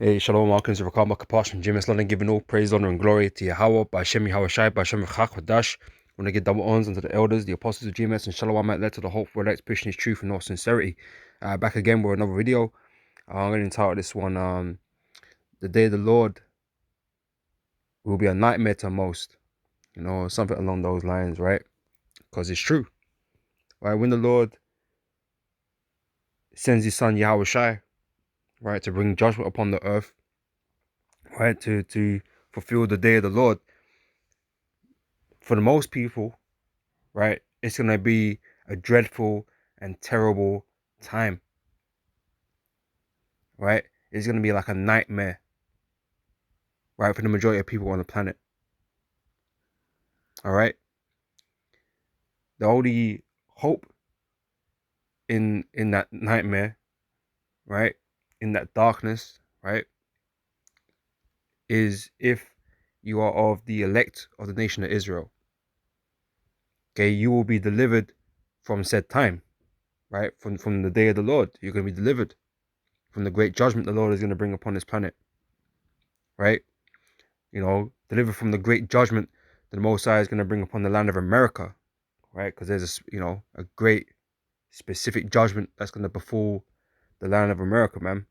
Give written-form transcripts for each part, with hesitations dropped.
Hey, Shalom, welcome to Rakam Kapash from James London, giving all praise, honor, and glory to Yahweh, by Hashem Yahushai, by Hashem Chachadash. I want to give double honors unto the elders, the apostles of GMS, and Shalom might led to the hope for elect, pushing his truth and all sincerity. Back again with another video. I'm going to entitle this one, The Day of the Lord Will Be a Nightmare to Most. You know, something along those lines, right? Because it's true. Right? When the Lord sends his son Yahushai, right, to bring judgment upon the earth, right, to fulfill the day of the Lord, for the most people, right, it's going to be a dreadful and terrible time, right? It's going to be like a nightmare, right, for the majority of people on the planet. All right. The only hope in that nightmare, right, in that darkness, right, is if you are of the elect of the nation of Israel. Okay, you will be delivered from said time, right? From the day of the Lord, you're going to be delivered from the great judgment the Lord is going to bring upon this planet, right? You know, delivered from the great judgment that the Most High is going to bring upon the land of America, right? Because there's a great specific judgment that's going to befall the land of America, man.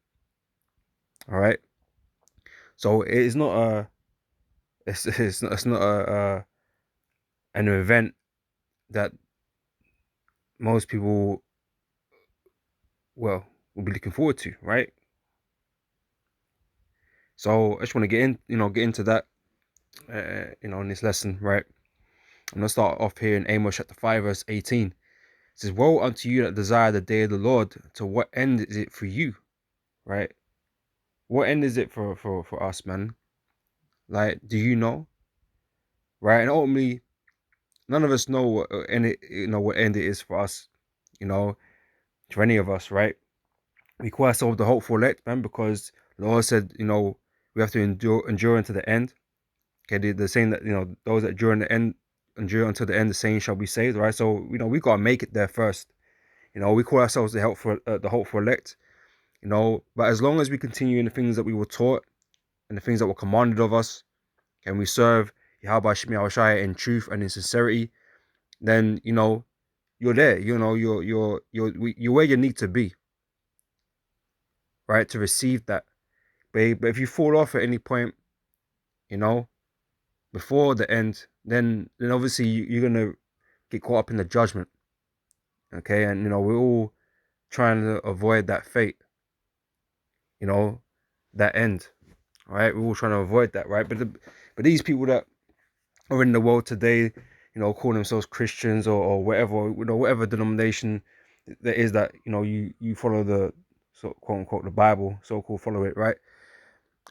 All right. So it's not it's not an event that most people will be looking forward to, right? So I just want to get into that, in this lesson, right? I'm gonna start off here in Amos chapter 5, verse 18. It says, "Woe unto you that desire the day of the Lord! To what end is it for you?" Right? What end is it for us, man? Like, do you know? Right? And ultimately, none of us know what end it is for us. You know, for any of us, right? We call ourselves the hopeful elect, man, because the Lord said, we have to endure unto the end. Okay, they're saying that those that endure until the end, the same shall be saved, right? So we gotta make it there first. We call ourselves the hopeful elect. But as long as we continue in the things that we were taught and the things that were commanded of us, and we serve Yahweh Shai in truth and in sincerity, then you're there. You're where you need to be, right, to receive that. But if you fall off at any point, you know, before the end, then obviously you're gonna get caught up in the judgment. Okay, and we're all trying to avoid that fate, that end. All right, we're all trying to avoid that, right? But these people that are in the world today, call themselves Christians or whatever, whatever denomination there is that you follow the quote unquote the Bible, so-called follow it, right?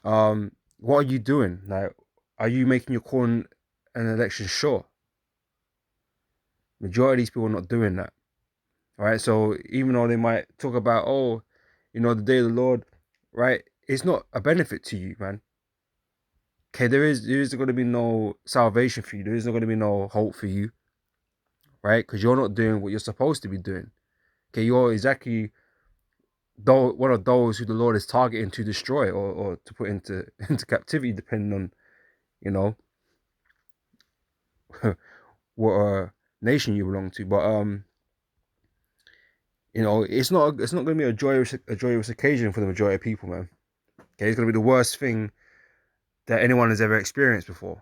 What are you doing? Like, are you making your call in an election sure? Majority of these people are not doing that. All right. So even though they might talk about, the day of the Lord, right? It's not a benefit to you, man. Okay, there is going to be no salvation for you. There is not going to be no hope for you, right? Because you're not doing what you're supposed to be doing. Okay, you're exactly one of those who the Lord is targeting to destroy or to put into captivity, depending on what nation you belong to. But it's not going to be a joyous occasion for the majority of people, man. Okay, it's going to be the worst thing that anyone has ever experienced before,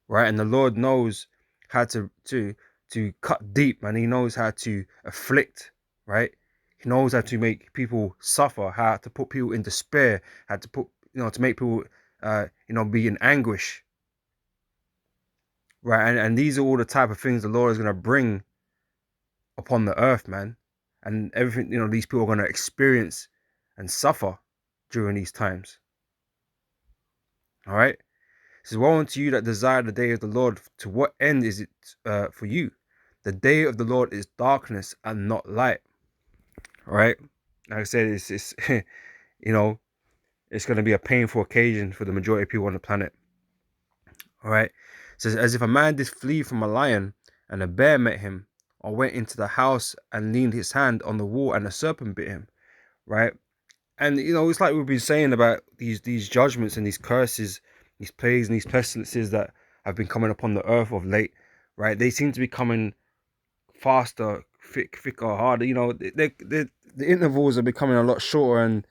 right? And the Lord knows how to cut deep, man. He knows how to afflict, right? He knows how to make people suffer, how to put people in despair, how to put to make people be in anguish, right? And these are all the type of things the Lord is going to bring upon the earth, man. And everything these people are going to experience and suffer during these times. All right. It says, "Woe unto you that desire the day of the Lord. To what end is it for you? The day of the Lord is darkness and not light." All right. Like I said, it's it's going to be a painful occasion for the majority of people on the planet. All right. It says, "As if a man did flee from a lion and a bear met him, or went into the house and leaned his hand on the wall and a serpent bit him." Right. And it's like we've been saying about these judgments and these curses, these plagues and these pestilences that have been coming upon the earth of late, right? They seem to be coming faster, thicker, harder. The intervals are becoming a lot shorter,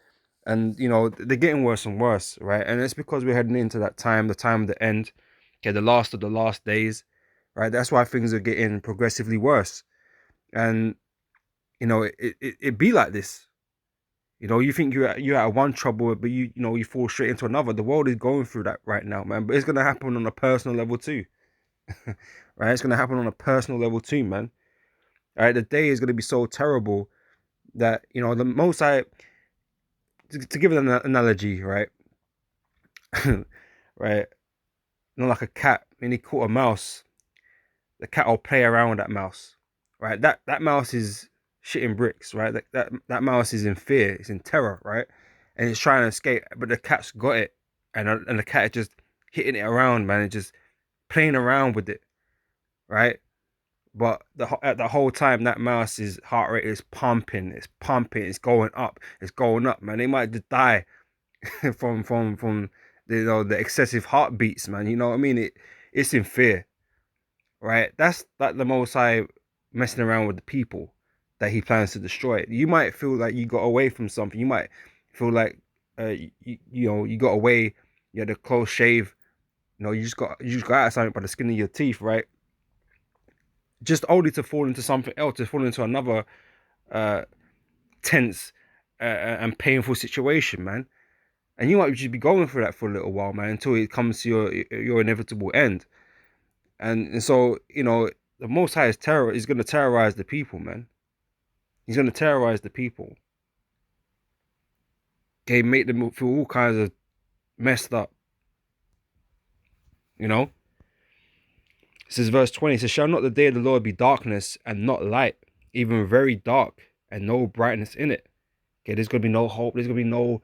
and they're getting worse and worse, right? And it's because we're heading into that time, the time of the end, okay, the last of the last days, right? That's why things are getting progressively worse, and it be like this. You think you're at one trouble, but you fall straight into another. The world is going through that right now, man. But it's gonna happen on a personal level too, right? It's gonna happen on a personal level too, man. All right, the day is gonna be so terrible that the most I to give it an analogy, right? Right, like a cat, and he caught a mouse. The cat will play around with that mouse, right? That mouse is shitting bricks, right? That mouse is in fear, it's in terror, right? And it's trying to escape, but the cat's got it, and the cat is just hitting it around, man, and just playing around with it, right? But at the whole time, that mouse's heart rate is pumping, it's going up, man. They might just die from the excessive heartbeats, man. You know what I mean? It's in fear, right? That's like the Most High messing around with the people that he plans to destroy. You might feel like you got away from something. You might feel like you got away. You had a close shave. You just got out of something by the skin of your teeth, right? Just only to fall into something else, to fall into another uh, tense and painful situation, man. And you might just be going through that for a little while, man, until it comes to your inevitable end. And so, the Most High is going to terrorize the people, man. He's going to terrorize the people. Okay, make them feel all kinds of messed up. This is verse 20. It says, "Shall not the day of the Lord be darkness and not light, even very dark, and no brightness in it?" Okay, there's going to be no hope. There's going to be no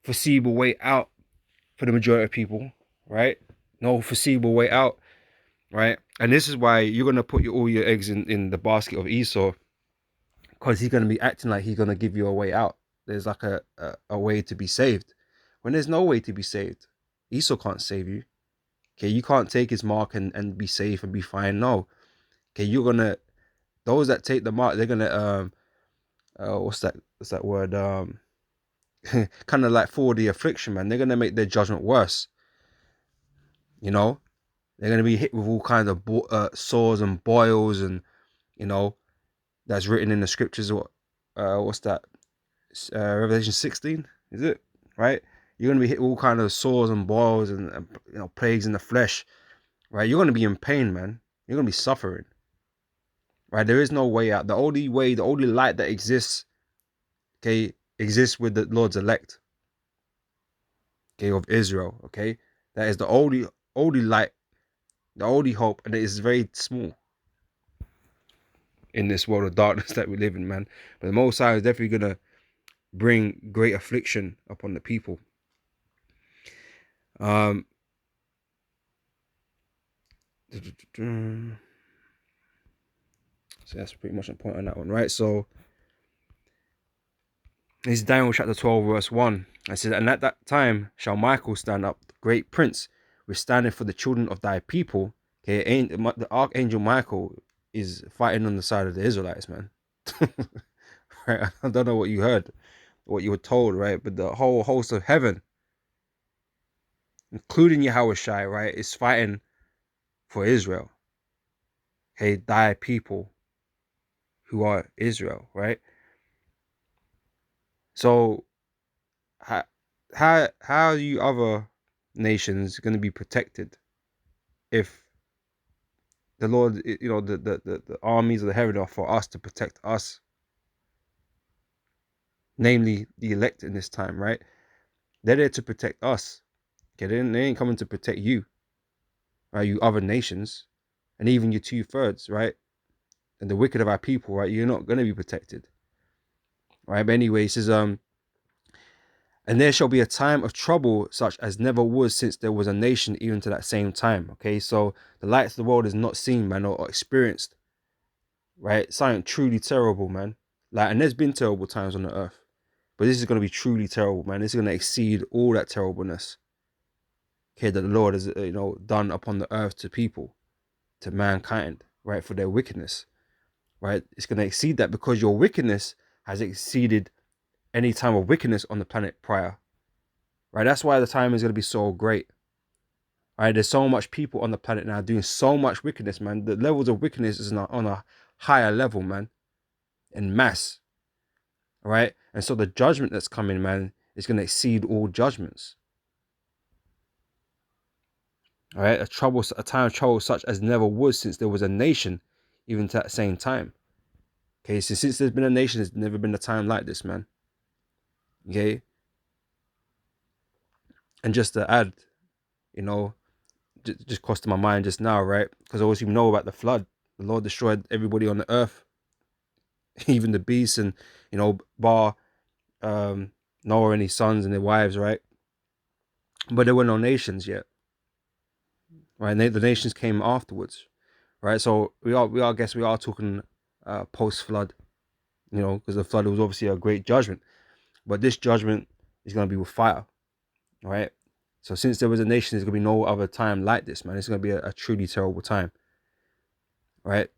foreseeable way out for the majority of people, right? No foreseeable way out, right? And this is why you're going to put all your eggs in the basket of Esau, because he's going to be acting like he's going to give you a way out. There's like a way to be saved, when there's no way to be saved. Esau can't save you. Okay, you can't take his mark and be safe and be fine. No. Okay, those that take the mark, they're gonna what's that word, kind of like for the affliction, man. They're gonna make their judgment worse. They're gonna be hit with all kinds of sores and boils, and that's written in the scriptures. What's that, Revelation 16, is it? Right, you're gonna be hit with all kinds of sores and boils, and plagues in the flesh, right? You're gonna be in pain, man. You're gonna be suffering, right? There is no way out. The only way, the only light that exists, okay, exists with the Lord's elect, okay, of Israel, okay. That is the only light, the only hope, and it is very small in this world of darkness that we live in, man. But the Most High is definitely gonna bring great affliction upon the people. So that's pretty much the point on that one, right? So this is Daniel chapter 12, verse 1. I said, "And at that time shall Michael stand up, the great prince, which standeth for the children of thy people." Okay, the archangel Michael is fighting on the side of the Israelites, man. Right? I don't know what you heard, what you were told, right? But the whole host of heaven, including Yahushai, right, is fighting for Israel. Okay, thy people, who are Israel, right? So how are you other nations going to be protected if the Lord, the armies of the heaven are for us to protect us, namely the elect in this time, right? They're there to protect us. Okay, they ain't coming to protect you, right? You other nations, and even your 2/3, right? And the wicked of our people, right? You're not going to be protected, right? But anyway, it says, "And there shall be a time of trouble such as never was since there was a nation, even to that same time." Okay, so the lights of the world is not seen, man, or experienced, right? Something truly terrible, man. Like, and there's been terrible times on the earth. But this is going to be truly terrible, man. This is going to exceed all that terribleness, okay, that the Lord has, done upon the earth to people, to mankind, right, for their wickedness, right? It's going to exceed that because your wickedness has exceeded any time of wickedness on the planet prior, right? That's why the time is going to be so great, right? There's so much people on the planet now doing so much wickedness, man. The levels of wickedness is on a higher level, man, in mass, right? And so the judgment that's coming, man, is going to exceed all judgments. All right, a time of trouble such as never was since there was a nation, even to that same time. Okay, so since there's been a nation, there's never been a time like this, man. Okay, and just to add, just crossed to my mind just now, right? Because obviously we know about the flood. The Lord destroyed everybody on the earth, even the beasts, and bar Noah and his sons and their wives, right? But there were no nations yet, right? The nations came afterwards, right? So I guess we are talking post flood, because the flood was obviously a great judgment, but this judgment is going to be with fire, right? So since there was a nation, there's going to be no other time like this, man. It's going to be a truly terrible time, right?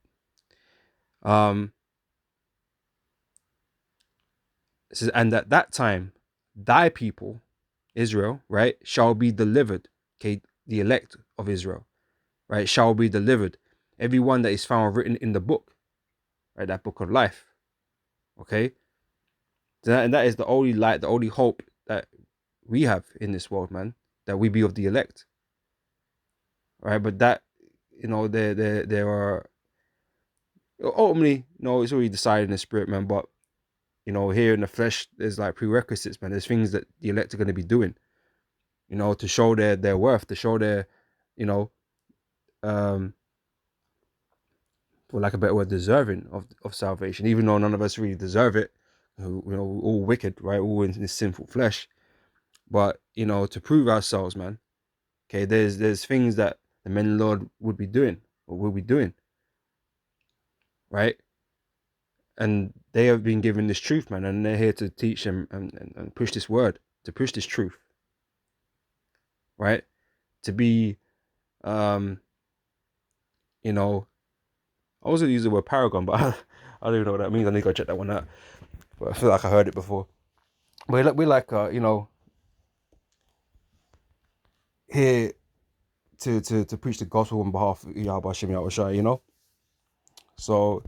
It says, and at that time, thy people, Israel, right, shall be delivered. Okay, the elect of Israel, right, shall be delivered. Everyone that is found written in the book, right, that book of life. Okay, and that is the only light, the only hope that we have in this world, man. That we be of the elect, right? But that, there are ultimately, it's already decided in the spirit, man. But here in the flesh, there's like prerequisites, man. There's things that the elect are going to be doing, to show their worth, to show their, for lack of a better word, deserving of salvation, even though none of us really deserve it. We're all wicked, right? All in this sinful flesh. But to prove ourselves, man. Okay, there's things that the men of the Lord would be doing or will be doing, right? And they have been given this truth, man, and they're here to teach them and push this word, to push this truth, right? To be, I was gonna use the word paragon, but I don't even know what that means. I need to go check that one out. But I feel like I heard it before. But we're like, here to preach the gospel on behalf of Yahweh Hashem Yahushua, So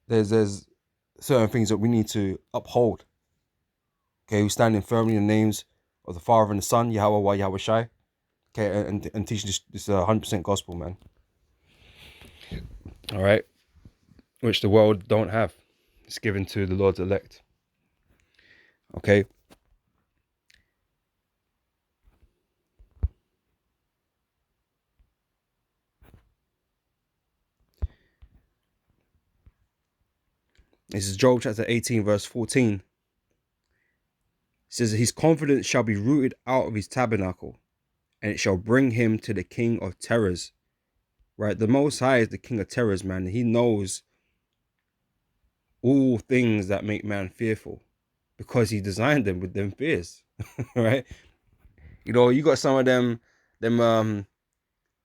there's certain things that we need to uphold. Okay, we standing firmly in the names of the Father and the Son, Yahweh Yahweh Shai. Okay, and teaching this 100% gospel, man. All right, which the world don't have. It's given to the Lord's elect. Okay. This is Job chapter 18, verse 14. It says, his confidence shall be rooted out of his tabernacle, and it shall bring him to the king of terrors. Right? The Most High is the king of terrors, man. He knows all things that make man fearful because he designed them with them fears. Right? You got some of them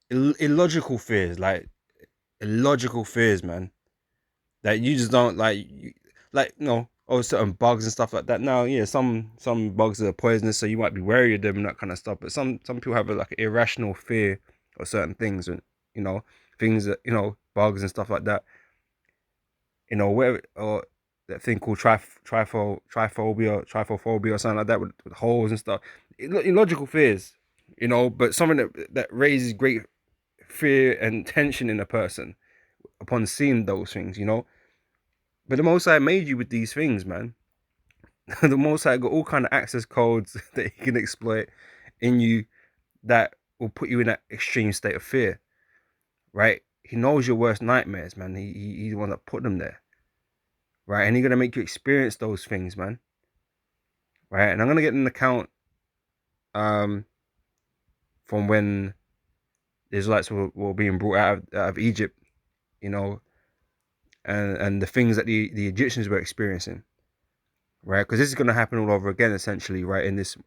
illogical fears, like illogical fears, man, that you just don't certain bugs and stuff like that. Now, yeah, some bugs are poisonous, so you might be wary of them and that kind of stuff. But some people have like an irrational fear of certain things, and things that bugs and stuff like that. Where or that thing called trypophobia or something like that with holes and stuff. Illogical fears, but something that raises great fear and tension in a person upon seeing those things, But the Most High made you with these things, man. The Most High got all kind of access codes that he can exploit in you that will put you in that extreme state of fear, right? He knows your worst nightmares, man. He's the one that put them there, right? And he's gonna make you experience those things, man, right? And I'm gonna get an account, from when the Israelites were being brought out of Egypt, and the things that the Egyptians were experiencing, right? Because this is going to happen all over again, essentially, right? In this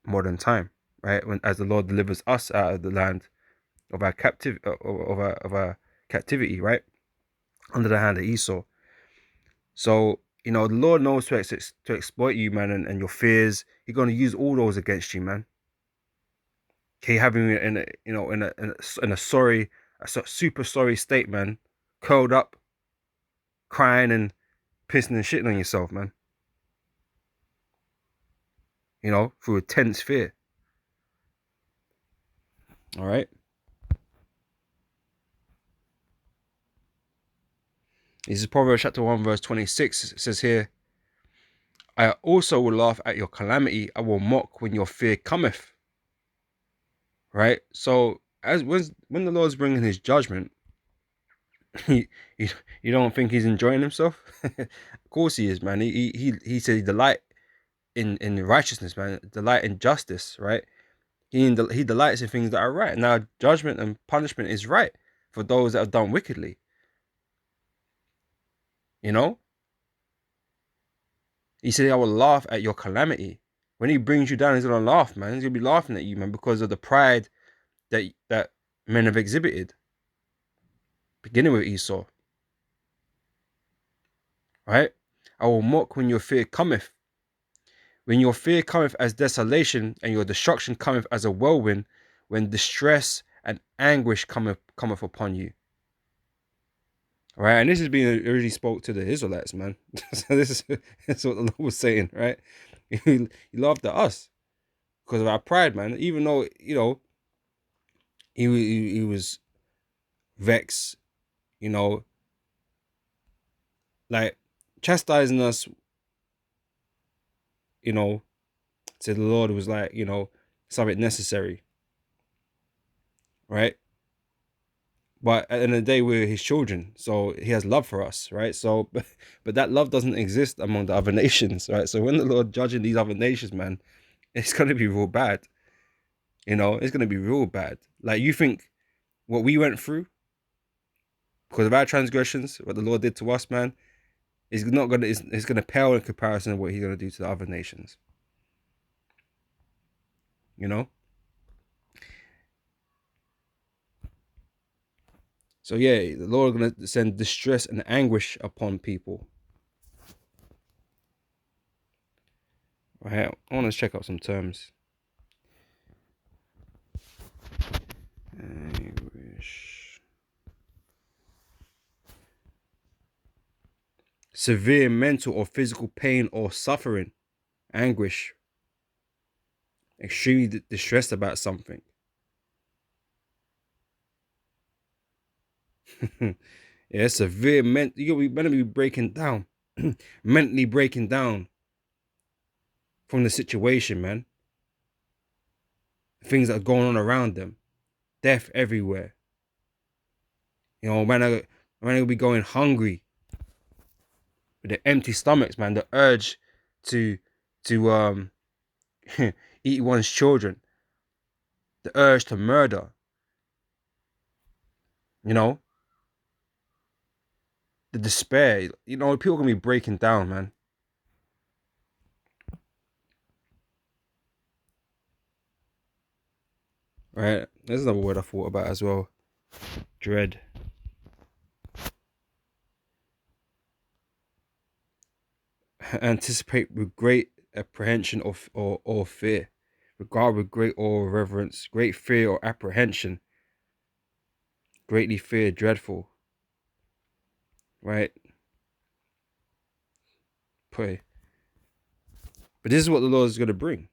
modern time, right? When as the Lord delivers us out of the land of our of our captivity, right, under the hand of Esau. So the Lord knows to exploit you, man, and your fears. He's going to use all those against you, man. Okay, having you in a super sorry state, man, curled up, crying and pissing and shitting on yourself, man. Through intense fear. All right. This is Proverbs chapter 1, verse 26. It says here, I also will laugh at your calamity. I will mock when your fear cometh. Right? So when the Lord's bringing his judgment, you, you don't think he's enjoying himself? Of course he is, man. He said he delight in righteousness, man. Delight in justice, right? He delights in things that are right. Now, judgment and punishment is right for those that have done wickedly. You know? He said, I will laugh at your calamity. When he brings you down, he's going to laugh, man. He's going to be laughing at you, man, because of the pride that men have exhibited. Beginning with Esau. Right? I will mock when your fear cometh. When your fear cometh as desolation, and your destruction cometh as a whirlwind, when distress and anguish cometh upon you. Right, and this is being originally spoke to the Israelites, man. So this is what the Lord was saying, right? He laughed at us because of our pride, man. Even though he was vexed, like chastising us, to the Lord was like something necessary, right? But at the end of the day, we're his children, so he has love for us, right? So, but that love doesn't exist among the other nations, right? So when the Lord judging these other nations, man, it's gonna be real bad. It's gonna be real bad. Like, you think what we went through because of our transgressions, what the Lord did to us, man, is not gonna it's gonna pale in comparison to what he's gonna do to the other nations. So yeah, the Lord is gonna send distress and anguish upon people. Right, I want to check out some terms. Anguish. Severe mental or physical pain or suffering. Anguish. Extremely distressed about something. Yeah, severe we better be breaking down. Mentally breaking down from the situation, man. Things that are going on around them. Death everywhere. Man, I will be going hungry with the empty stomachs, man. The urge to eat one's children. The urge to murder. The despair. People are gonna be breaking down, man. Right? There's another word I thought about as well. Dread. Anticipate with great apprehension or fear. Regard with great awe or reverence. Great fear or apprehension. Greatly fear, dreadful. Right? Pray. But this is what the Lord is going to bring.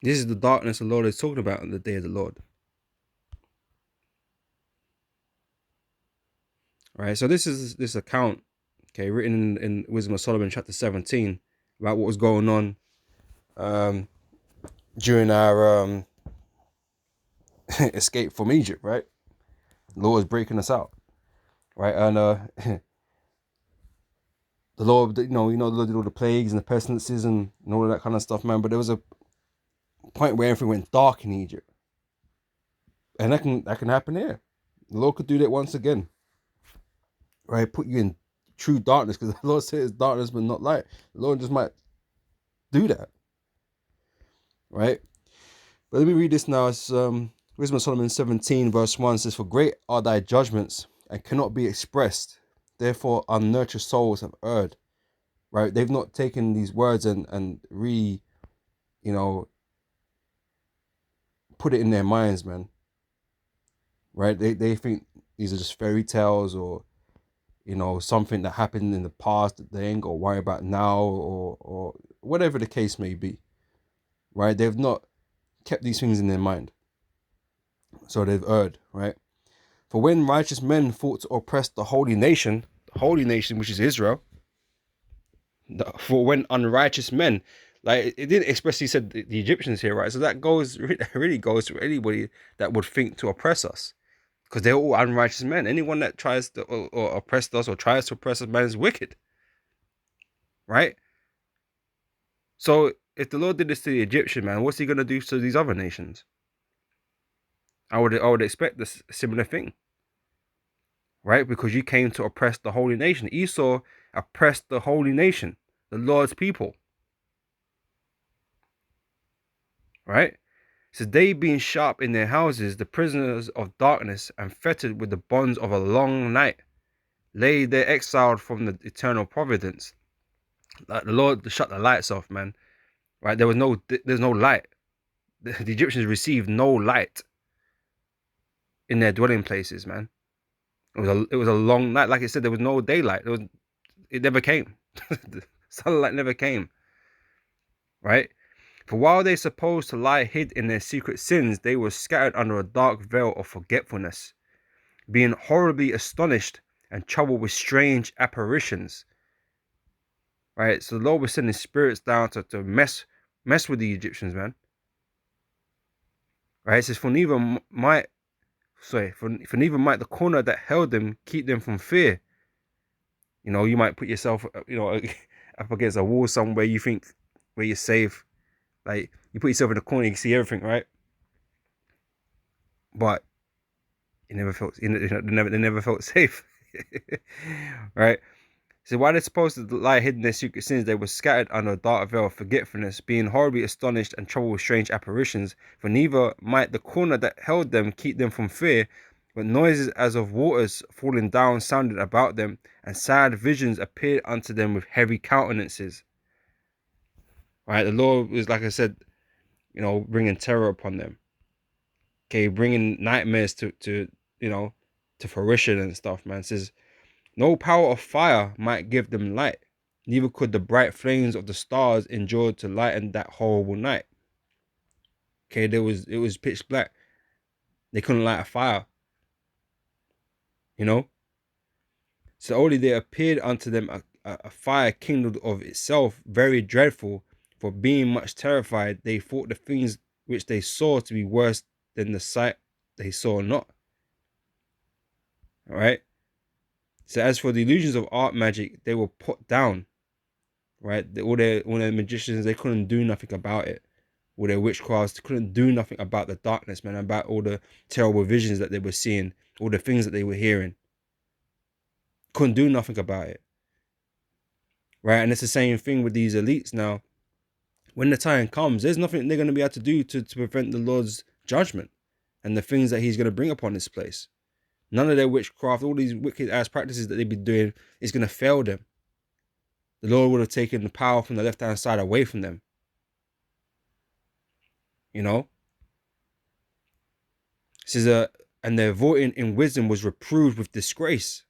This is the darkness the Lord is talking about on the day of the Lord. Right? So this is this account, okay, written in Wisdom of Solomon chapter 17 about what was going on during our escape from Egypt, right? The Lord is breaking us out, right? And the Lord, the Lord did all the plagues and the pestilences and all of that kind of stuff, man. But there was a point where everything went dark in Egypt. And that can happen here. The Lord could do that once again, right? Put you in true darkness, because the Lord says darkness but not light. The Lord just might do that, right? But let me read this now. It's Wisdom of Solomon 17 verse 1 says, "For great are thy judgments and cannot be expressed. Therefore unnurtured souls have erred." Right? They've not taken these words and really, you know, put it in their minds, man. Right? They think these are just fairy tales, or something that happened in the past that they ain't got to worry about now, or whatever the case may be. Right? They've not kept these things in their mind, so they've erred. Right? For when righteous men fought to oppress the holy nation, which is Israel, for when unrighteous men, like it didn't expressly said the Egyptians here, right? So that really goes to anybody that would think to oppress us, because they're all unrighteous men. Anyone that tries to or oppress us or tries to oppress us, man, is wicked, right? So if the Lord did this to the Egyptian, man, what's he gonna do to these other nations? I would expect this similar thing, right? Because you came to oppress the holy nation. Esau oppressed the holy nation, the Lord's people, right? So they, being sharp in their houses, the prisoners of darkness, and fettered with the bonds of a long night, lay there exiled from the eternal providence. Like the Lord shut the lights off, man. Right? There's no light. The Egyptians received no light in their dwelling places, man. It was a long night. Like I said, there was no daylight. It never came. The sunlight never came. Right? For while they supposed to lie hid in their secret sins, they were scattered under a dark veil of forgetfulness, being horribly astonished and troubled with strange apparitions. Right? So the Lord was sending spirits down to mess with the Egyptians, man. Right? It says, for neither might the corner that held them keep them from fear. You might put yourself, up against a wall somewhere you think where you're safe. Like you put yourself in the corner, you can see everything, right? But they never felt safe, right? So while they're supposed to lie hidden their secret sins, they were scattered under a dark veil of forgetfulness, being horribly astonished and troubled with strange apparitions. For neither might the corner that held them keep them from fear, but noises as of waters falling down sounded about them, and sad visions appeared unto them with heavy countenances. Right? The Lord was, like I said, bringing terror upon them. Okay, bringing nightmares to fruition and stuff, man. It says, no power of fire might give them light, neither could the bright flames of the stars endure to lighten that horrible night. Okay, it was pitch black. They couldn't light a fire. So only there appeared unto them a fire kindled of itself, very dreadful. For being much terrified, they thought the things which they saw to be worse than the sight they saw not. All right. So as for the illusions of art magic, they were put down. Right, all their magicians, they couldn't do nothing about it. All their witchcrafts couldn't do nothing about the darkness, man. About all the terrible visions that they were seeing, all the things that they were hearing. Couldn't do nothing about it. Right, and it's the same thing with these elites now. When the time comes, there's nothing they're going to be able to do to prevent the Lord's judgment and the things that he's going to bring upon this place. None of their witchcraft, all these wicked ass practices that they've been doing, is going to fail them. The Lord would have taken the power from the left-hand side away from them. It says, and their voting in wisdom was reproved with disgrace.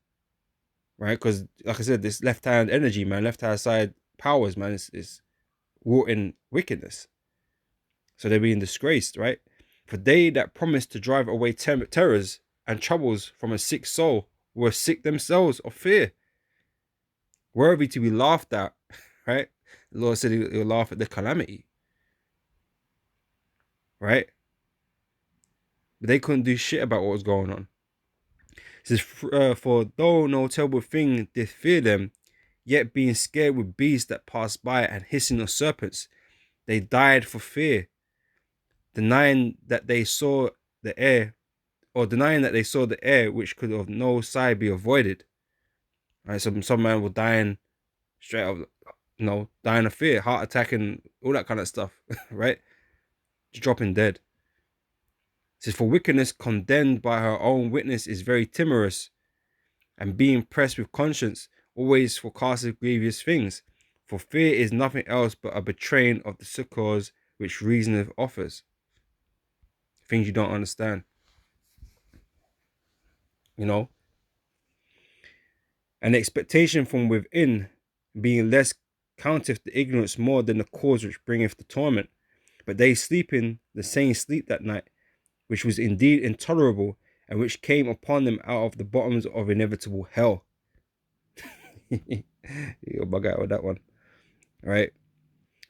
Right? Because, like I said, this left-hand energy, man, left-hand side powers, man, is wrought in wickedness. So they're being disgraced, right? For they that promised to drive away terrors and troubles from a sick soul were sick themselves of fear, worthy to be laughed at, right? The Lord said he'll laugh at the calamity, right? But they couldn't do shit about what was going on. It says, for though no terrible thing did fear them, yet being scared with beasts that passed by and hissing of serpents, they died for fear, denying that they saw the air or denying that they saw the air which could of no side be avoided. Right, some man will dying straight up, dying of fear, heart attack, and all that kind of stuff, right? Just dropping dead. It says, for wickedness condemned by her own witness is very timorous, and being pressed with conscience always forecasteth grievous things. For fear is nothing else but a betraying of the succours which reason offers. Things you don't understand. And expectation from within, being less, counteth the ignorance more than the cause which bringeth the torment. But they sleeping the same sleep that night, which was indeed intolerable, and which came upon them out of the bottoms of inevitable hell. You'll bug out with that one. Right? It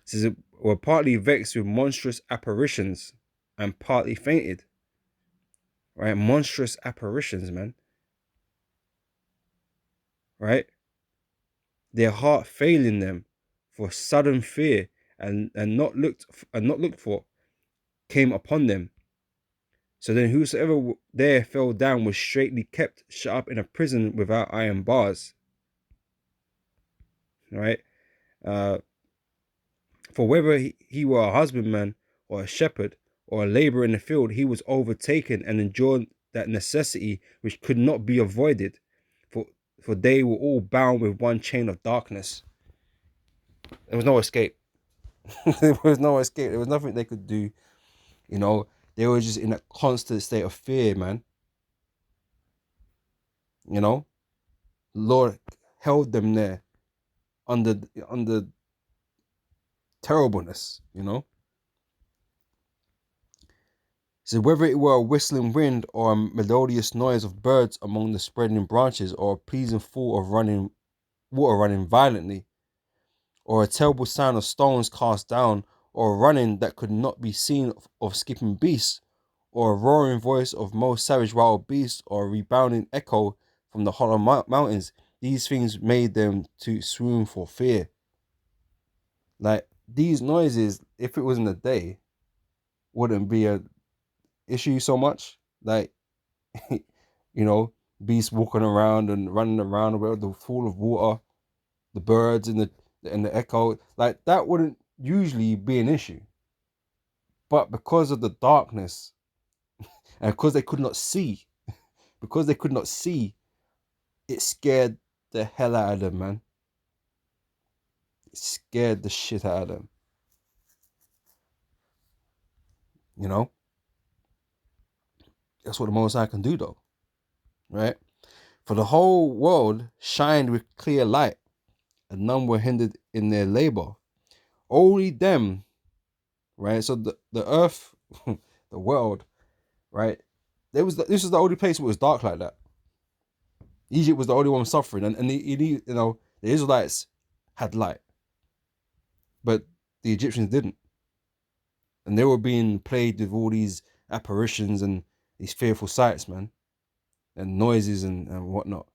says, were partly vexed with monstrous apparitions, and partly fainted. Right? Monstrous apparitions, man. Right? Their heart failing them for sudden fear and not looked for came upon them. So then whosoever there fell down was straightly kept shut up in a prison without iron bars. Right? For whether he were a husbandman or a shepherd or a laborer in the field, he was overtaken and endured that necessity which could not be avoided. For they were all bound with one chain of darkness. There was no escape. There was no escape. There was nothing they could do. They were just in a constant state of fear, man. The Lord held them there under terribleness, So whether it were a whistling wind or a melodious noise of birds among the spreading branches, or a pleasing fall of water running violently, or a terrible sound of stones cast down, or a running that could not be seen of skipping beasts, or a roaring voice of most savage wild beasts, or a rebounding echo from the hollow mountains, these things made them to swoon for fear. Like, these noises, if it was in the day, wouldn't be a issue so much. Like, beasts walking around and running around where the fall of water, the birds and the echo, like that wouldn't usually be an issue. But because of the darkness and because they could not see, it scared the hell out of them, man. It scared the shit out of them. That's what the Most High can do, though. Right? For the whole world shined with clear light, and none were hindered in their labor. Only them, right? So the earth, the world, right? This was the only place where it was dark like that. Egypt was the only one suffering, and the Israelites had light, but the Egyptians didn't, and they were being plagued with all these apparitions and these fearful sights, man, and noises and whatnot.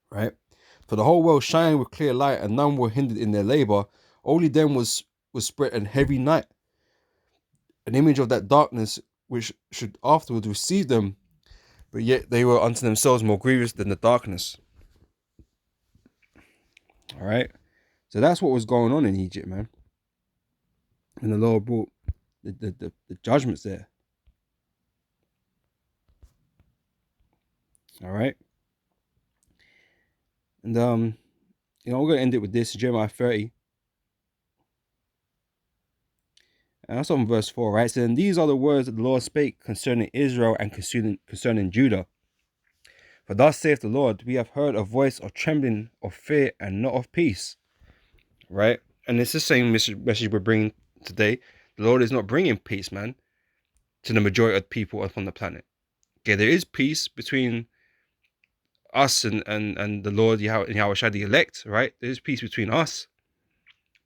Right? For the whole world shined with clear light, and none were hindered in their labor. Only them was spread a heavy night, an image of that darkness which should afterwards receive them, but yet they were unto themselves more grievous than the darkness. All right, so that's what was going on in Egypt, man. And the Lord brought the judgments there. All right, and we're gonna end it with this, Jeremiah 30. And that's on verse 4, right? So then these are the words that the Lord spake concerning Israel and concerning Judah. For thus saith the Lord, we have heard a voice of trembling, of fear, and not of peace. Right? And it's the same message we're bringing today. The Lord is not bringing peace, man, to the majority of people upon the planet. Okay, there is peace between us and the Lord, Yahushua, the elect, right? There is peace between us.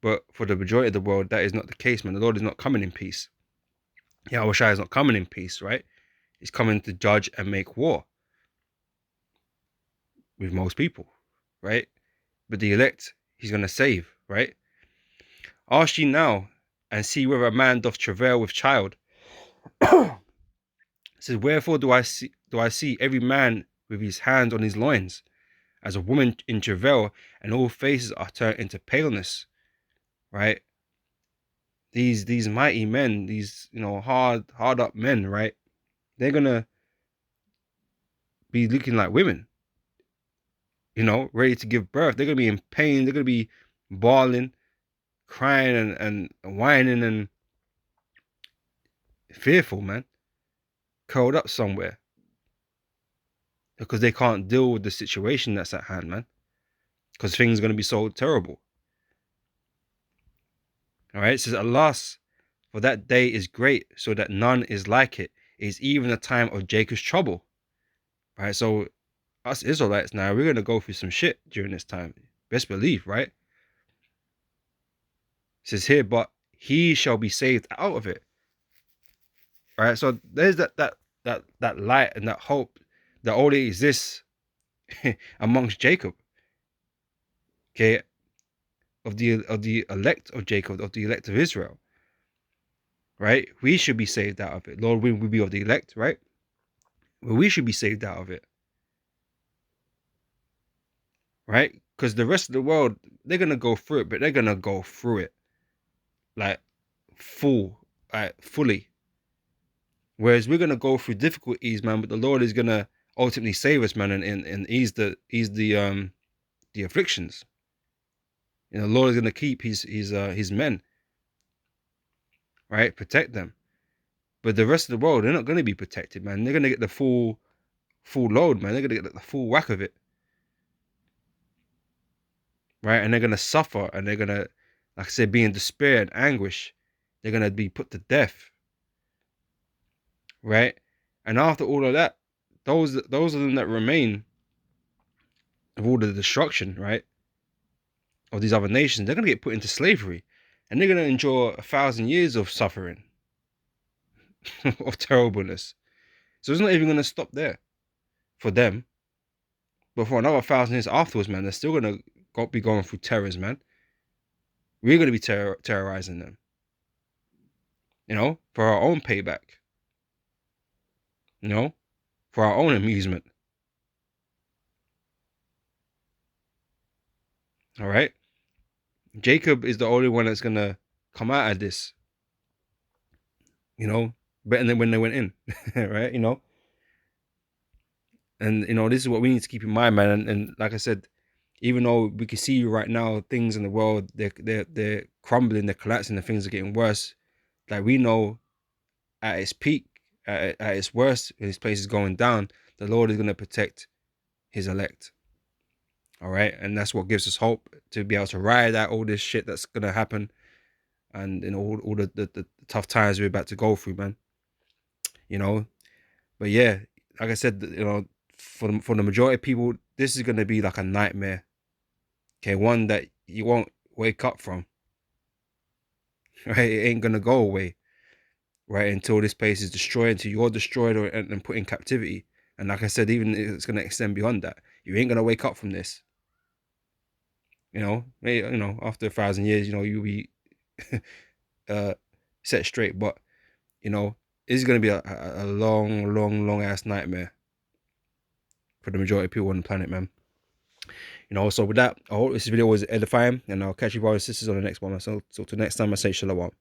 But for the majority of the world, that is not the case, man. The Lord is not coming in peace. Yahushua is not coming in peace, right? He's coming to judge and make war with most people, right? But the elect, he's going to save, right? Ask ye now, and see whether a man doth travail with child, It says, wherefore do I see every man with his hands on his loins, as a woman in travail, and all faces are turned into paleness. Right? These mighty men, these hard up men, right? They're gonna be looking like women, ready to give birth. They're gonna be in pain. They're gonna be bawling, crying, and whining and fearful, man, curled up somewhere because they can't deal with the situation that's at hand, man. Because things are gonna be so terrible. All right, it says, alas, for that day is great, so that none is like it. It is even the time of Jacob's trouble. Right, so us Israelites now, we're gonna go through some shit during this time. Best believe, right? It says here, but he shall be saved out of it. All right, so there's that light and that hope that only exists amongst Jacob. Okay, of the elect of Jacob, of the elect of Israel. Right, we should be saved out of it. Lord, we be of the elect, right? Well, we should be saved out of it, right? Because the rest of the world, they're gonna go through it, but they're gonna go through it like fully. Whereas we're gonna go through difficulties, man, but the Lord is gonna ultimately save us, man, and ease the afflictions. The Lord is gonna keep his men, right? Protect them. But the rest of the world, they're not gonna be protected, man. They're gonna get the full load, man. They're gonna get the full whack of it, right? And they're gonna suffer, and they're gonna, like I said, be in despair and anguish. They're gonna be put to death, right? And after all of that, those of them that remain of all the destruction, right, of these other nations, they're gonna get put into slavery, and they're gonna endure 1,000 years of suffering, of terribleness. So it's not even gonna stop there for them, but for another 1,000 years afterwards, man, they're still gonna be going through terrors, man. We're gonna be terrorizing them, for our own payback, for our own amusement. All right. Jacob is the only one that's gonna come out of this, better than when they went in, right? And this is what we need to keep in mind, man. And like I said, even though we can see right now things in the world, they're crumbling, they're collapsing, and things are getting worse. Like, we know at its peak, at its worst, when this place is going down, the Lord is gonna protect his elect. All right, and that's what gives us hope to be able to ride out all this shit that's gonna happen, and all the tough times we're about to go through, man. But yeah, like I said, for the majority of people, this is gonna be like a nightmare. Okay, one that you won't wake up from. Right, it ain't gonna go away, right, until this place is destroyed, until you're destroyed and put in captivity. And like I said, even it's gonna extend beyond that. You ain't gonna wake up from this. After 1,000 years, you'll be set straight. But this is gonna be a long, long, long ass nightmare for the majority of people on the planet, man. So with that, I hope this video was edifying, and I'll catch you brothers and sisters on the next one. So till next time, I say shalom.